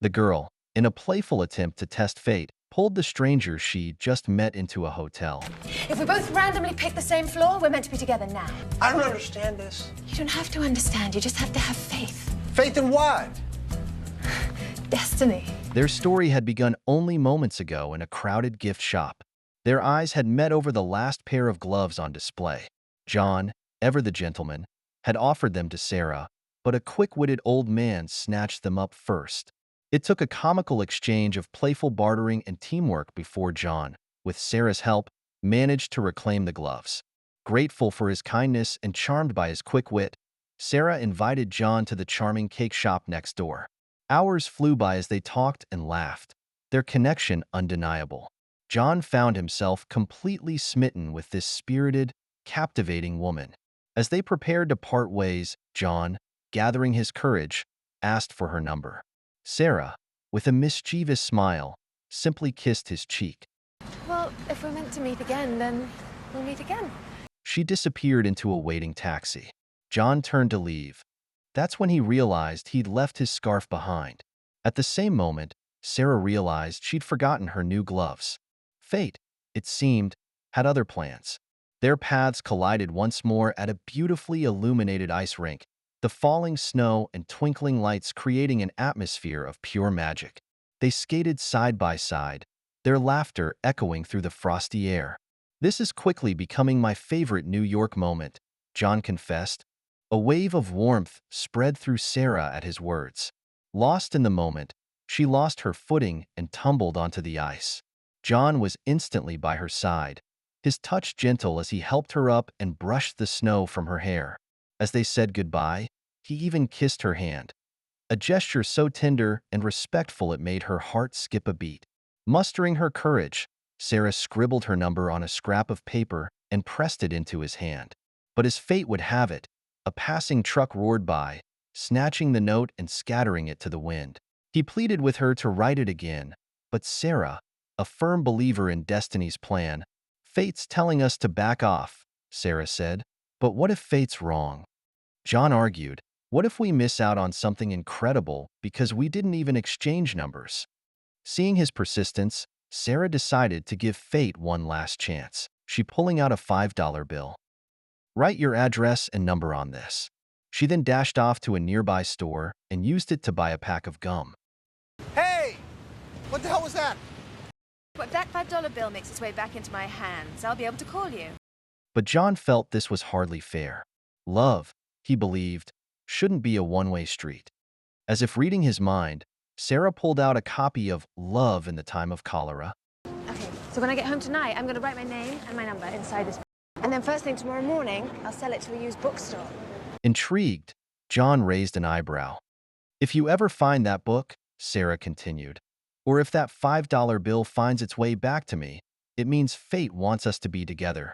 The girl, in a playful attempt to test fate, pulled the stranger she just met into a hotel. If we both randomly pick the same floor, we're meant to be together now. I don't understand this. You don't have to understand, you just have to have faith. Faith in what? Destiny. Their story had begun only moments ago in a crowded gift shop. Their eyes had met over the last pair of gloves on display. John, ever the gentleman, had offered them to Sarah, but a quick-witted old man snatched them up first. It took a comical exchange of playful bartering and teamwork before John, with Sarah's help, managed to reclaim the gloves. Grateful for his kindness and charmed by his quick wit, Sarah invited John to the charming cake shop next door. Hours flew by as they talked and laughed, their connection undeniable. John found himself completely smitten with this spirited, captivating woman. As they prepared to part ways, John, gathering his courage, asked for her number. Sarah, with a mischievous smile, simply kissed his cheek. Well, if we're meant to meet again, then we'll meet again. She disappeared into a waiting taxi. John turned to leave. That's when he realized he'd left his scarf behind. At the same moment, Sarah realized she'd forgotten her new gloves. Fate, it seemed, had other plans. Their paths collided once more at a beautifully illuminated ice rink, the falling snow and twinkling lights creating an atmosphere of pure magic. They skated side by side, their laughter echoing through the frosty air. "This is quickly becoming my favorite New York moment," John confessed. A wave of warmth spread through Sarah at his words. Lost in the moment, she lost her footing and tumbled onto the ice. John was instantly by her side, his touch gentle as he helped her up and brushed the snow from her hair. As they said goodbye, he even kissed her hand, a gesture so tender and respectful it made her heart skip a beat. Mustering her courage, Sarah scribbled her number on a scrap of paper and pressed it into his hand. But as fate would have it, a passing truck roared by, snatching the note and scattering it to the wind. He pleaded with her to write it again, but Sarah, a firm believer in destiny's plan, "Fate's telling us to back off," Sarah said. "But what if fate's wrong?" John argued, "What if we miss out on something incredible because we didn't even exchange numbers?" Seeing his persistence, Sarah decided to give fate one last chance. She pulling out a $5 bill. "Write your address and number on this." She then dashed off to a nearby store and used it to buy a pack of gum. Hey! What the hell was that? But if that $5 bill makes its way back into my hands, I'll be able to call you. But John felt this was hardly fair. Love, he believed, shouldn't be a one-way street. As if reading his mind, Sarah pulled out a copy of Love in the Time of Cholera. Okay, so when I get home tonight, I'm going to write my name and my number inside this. And then first thing tomorrow morning, I'll sell it to a used bookstore. Intrigued, John raised an eyebrow. "If you ever find that book," Sarah continued, "or if that $5 bill finds its way back to me, it means fate wants us to be together."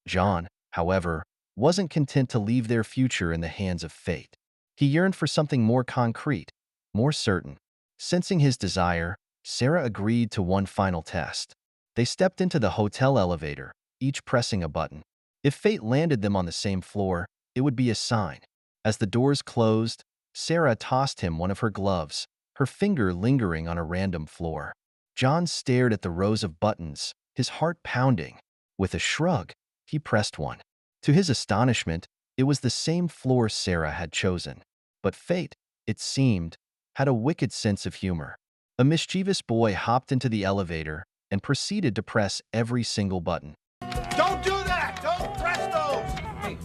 John, however, wasn't content to leave their future in the hands of fate. He yearned for something more concrete, more certain. Sensing his desire, Sarah agreed to one final test. They stepped into the hotel elevator, each pressing a button. If fate landed them on the same floor, it would be a sign. As the doors closed, Sarah tossed him one of her gloves, her finger lingering on a random floor. John stared at the rows of buttons, his heart pounding. With a shrug, he pressed one. To his astonishment, it was the same floor Sarah had chosen. But fate, it seemed, had a wicked sense of humor. A mischievous boy hopped into the elevator and proceeded to press every single button. Don't do that! Don't press those! Hey,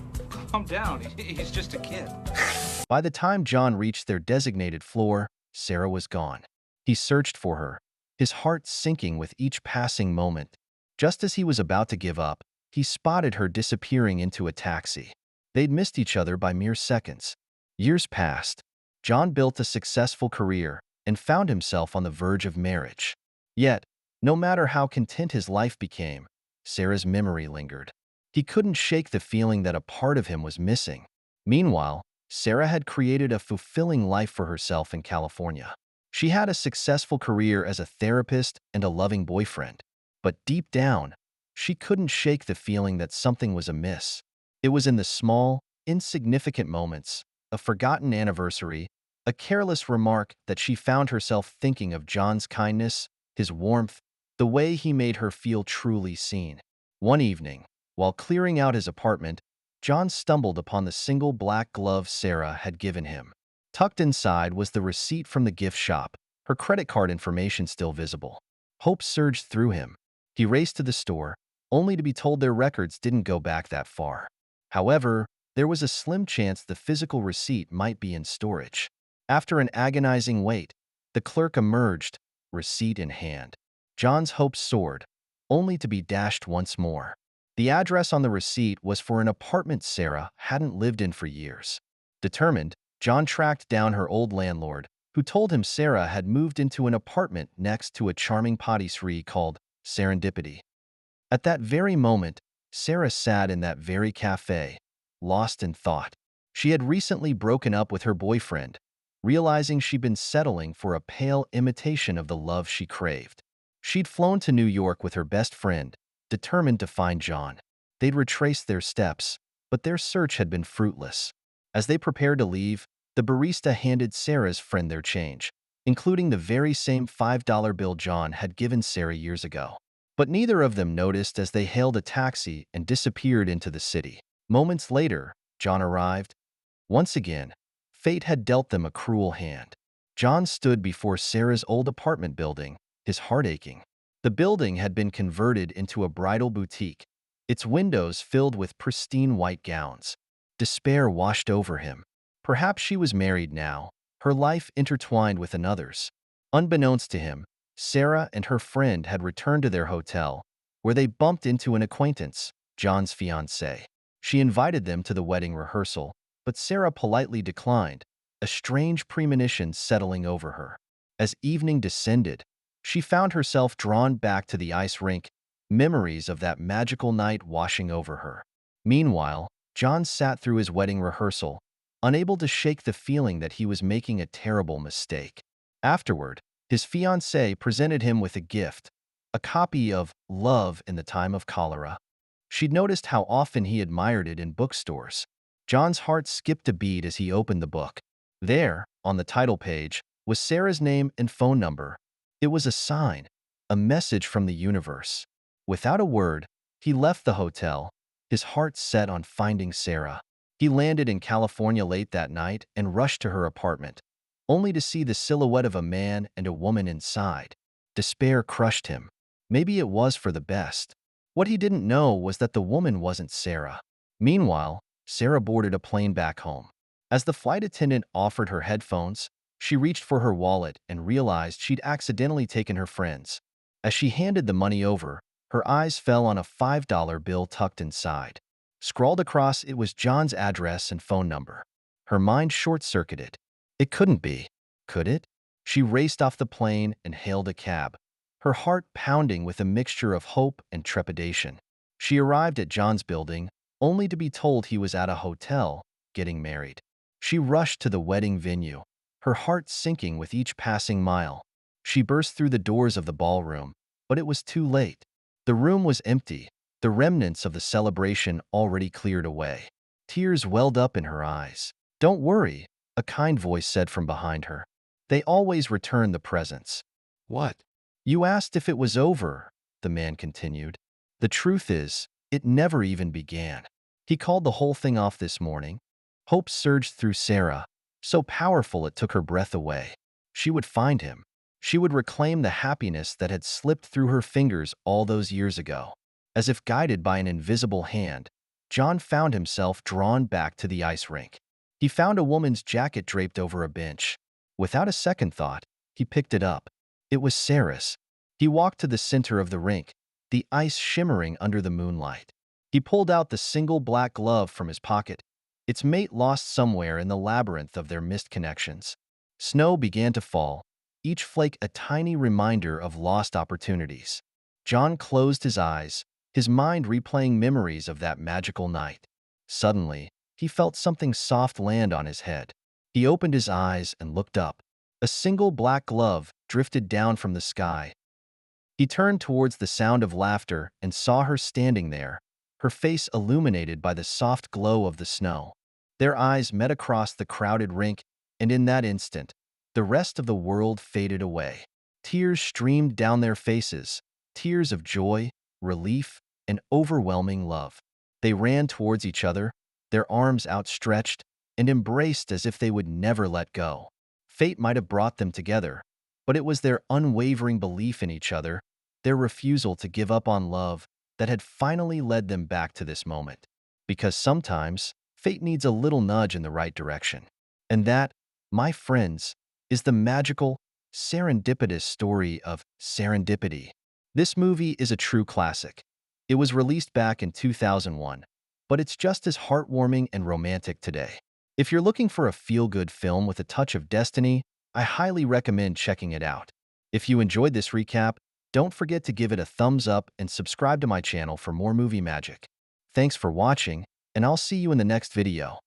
calm down. He's just a kid. By the time John reached their designated floor, Sarah was gone. He searched for her, his heart sinking with each passing moment. Just as he was about to give up, he spotted her disappearing into a taxi. They'd missed each other by mere seconds. Years passed. John built a successful career and found himself on the verge of marriage. Yet, no matter how content his life became, Sarah's memory lingered. He couldn't shake the feeling that a part of him was missing. Meanwhile, Sarah had created a fulfilling life for herself in California. She had a successful career as a therapist and a loving boyfriend. But deep down, she couldn't shake the feeling that something was amiss. It was in the small, insignificant moments, a forgotten anniversary, a careless remark that she found herself thinking of John's kindness, his warmth, the way he made her feel truly seen. One evening, while clearing out his apartment, John stumbled upon the single black glove Sarah had given him. Tucked inside was the receipt from the gift shop, her credit card information still visible. Hope surged through him. He raced to the store, only to be told their records didn't go back that far. However, there was a slim chance the physical receipt might be in storage. After an agonizing wait, the clerk emerged, receipt in hand. John's hopes soared, only to be dashed once more. The address on the receipt was for an apartment Sarah hadn't lived in for years. Determined, John tracked down her old landlord, who told him Sarah had moved into an apartment next to a charming patisserie called Serendipity. At that very moment, Sarah sat in that very cafe, lost in thought. She had recently broken up with her boyfriend, realizing she'd been settling for a pale imitation of the love she craved. She'd flown to New York with her best friend, determined to find John. They'd retraced their steps, but their search had been fruitless. As they prepared to leave, the barista handed Sarah's friend their change, including the very same $5 bill John had given Sarah years ago. But neither of them noticed as they hailed a taxi and disappeared into the city. Moments later, John arrived. Once again, fate had dealt them a cruel hand. John stood before Sarah's old apartment building, his heart aching. The building had been converted into a bridal boutique, its windows filled with pristine white gowns. Despair washed over him. Perhaps she was married now, her life intertwined with another's. Unbeknownst to him, Sarah and her friend had returned to their hotel, where they bumped into an acquaintance, John's fiancée. She invited them to the wedding rehearsal, but Sarah politely declined, a strange premonition settling over her. As evening descended, she found herself drawn back to the ice rink, memories of that magical night washing over her. Meanwhile, John sat through his wedding rehearsal, unable to shake the feeling that he was making a terrible mistake. Afterward, his fiancée presented him with a gift, a copy of Love in the Time of Cholera. She'd noticed how often he admired it in bookstores. John's heart skipped a beat as he opened the book. There, on the title page, was Sarah's name and phone number. It was a sign, a message from the universe. Without a word, he left the hotel, his heart set on finding Sarah. He landed in California late that night and rushed to her apartment, only to see the silhouette of a man and a woman inside. Despair crushed him. Maybe it was for the best. What he didn't know was that the woman wasn't Sarah. Meanwhile, Sarah boarded a plane back home. As the flight attendant offered her headphones, she reached for her wallet and realized she'd accidentally taken her friend's. As she handed the money over, her eyes fell on a $5 bill tucked inside. Scrawled across it was John's address and phone number. Her mind short-circuited. It couldn't be, could it? She raced off the plane and hailed a cab, her heart pounding with a mixture of hope and trepidation. She arrived at John's building, only to be told he was at a hotel, getting married. She rushed to the wedding venue, her heart sinking with each passing mile. She burst through the doors of the ballroom, but it was too late. The room was empty, the remnants of the celebration already cleared away. Tears welled up in her eyes. "Don't worry," a kind voice said from behind her. "They always return the presents." "What?" "You asked if it was over," the man continued. "The truth is, it never even began. He called the whole thing off this morning." Hope surged through Sarah, so powerful it took her breath away. She would find him. She would reclaim the happiness that had slipped through her fingers all those years ago. As if guided by an invisible hand, John found himself drawn back to the ice rink. He found a woman's jacket draped over a bench. Without a second thought, he picked it up. It was Sarah's. He walked to the center of the rink, the ice shimmering under the moonlight. He pulled out the single black glove from his pocket, its mate lost somewhere in the labyrinth of their missed connections. Snow began to fall, each flake a tiny reminder of lost opportunities. John closed his eyes, his mind replaying memories of that magical night. Suddenly, he felt something soft land on his head. He opened his eyes and looked up. A single black glove drifted down from the sky. He turned towards the sound of laughter and saw her standing there, her face illuminated by the soft glow of the snow. Their eyes met across the crowded rink, And in that instant, the rest of the world faded away. Tears streamed down their faces, tears of joy, relief, and overwhelming love. They ran towards each other, their arms outstretched, and embraced as if they would never let go. Fate might have brought them together, but it was their unwavering belief in each other, their refusal to give up on love, that had finally led them back to this moment. Because sometimes, fate needs a little nudge in the right direction. And that, my friends, is the magical, serendipitous story of Serendipity. This movie is a true classic. It was released back in 2001, but it's just as heartwarming and romantic today. If you're looking for a feel-good film with a touch of destiny, I highly recommend checking it out. If you enjoyed this recap, don't forget to give it a thumbs up and subscribe to my channel for more movie magic. Thanks for watching, and I'll see you in the next video.